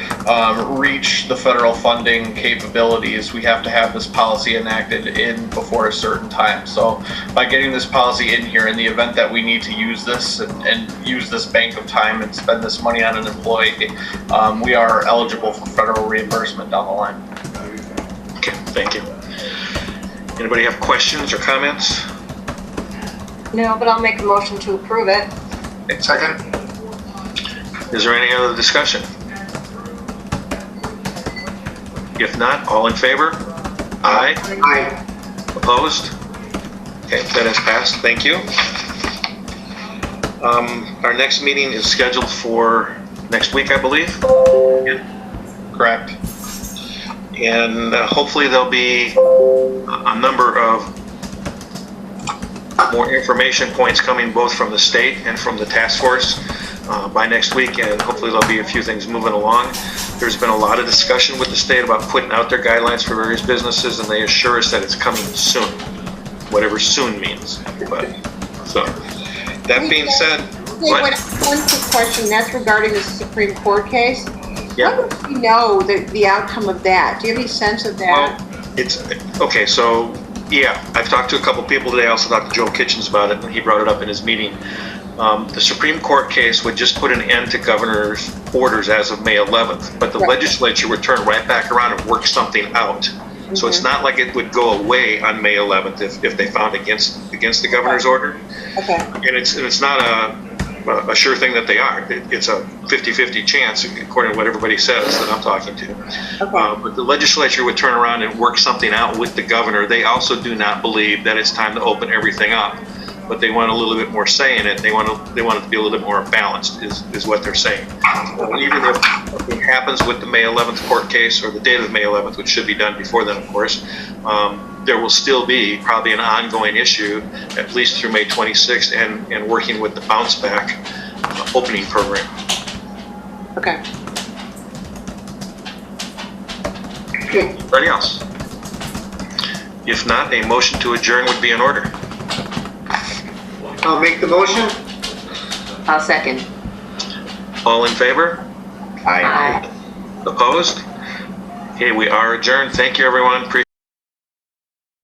reach the federal funding capabilities, we have to have this policy enacted in before a certain time. So by getting this policy in here, in the event that we need to use this and use this bank of time and spend this money on an employee, we are eligible for federal reimbursement down the line. Okay, thank you. Anybody have questions or comments? No, but I'll make a motion to approve it. Second? Is there any other discussion? If not, all in favor? Aye. Aye. Opposed? Okay, that has passed. Thank you. Our next meeting is scheduled for next week, I believe. Correct. And hopefully there'll be a number of more information points coming both from the state and from the task force by next week, and hopefully there'll be a few things moving along. There's been a lot of discussion with the state about putting out their guidelines for various businesses, and they assure us that it's coming soon, whatever soon means. But so that being said, One quick question, that's regarding the Supreme Court case. Yeah. When do we know the outcome of that? Do you have any sense of that? Well, it's okay. So yeah, I've talked to a couple people today. I also talked to Joe Kitchens about it, and he brought it up in his meeting. The Supreme Court case would just put an end to governor's orders as of May 11th, but the legislature would turn right back around and work something out. Mm-hmm. So it's not like it would go away on May 11th if they found against the governor's order. Okay. And it's not a sure thing that they are. It's a 50-50 chance, according to what everybody says that I'm talking to. Okay. But the legislature would turn around and work something out with the governor. They also do not believe that it's time to open everything up, but they want a little bit more say in it. They want it to be a little bit more balanced, is what they're saying. Even if it happens with the May 11th court case, or the date of May 11th, which should be done before then, of course, there will still be probably an ongoing issue at least through May 26th and working with the bounce back opening program. Okay. Anybody else? If not, a motion to adjourn would be in order. I'll make the motion. I'll second. All in favor? Aye. Opposed? Okay, we are adjourned. Thank you, everyone.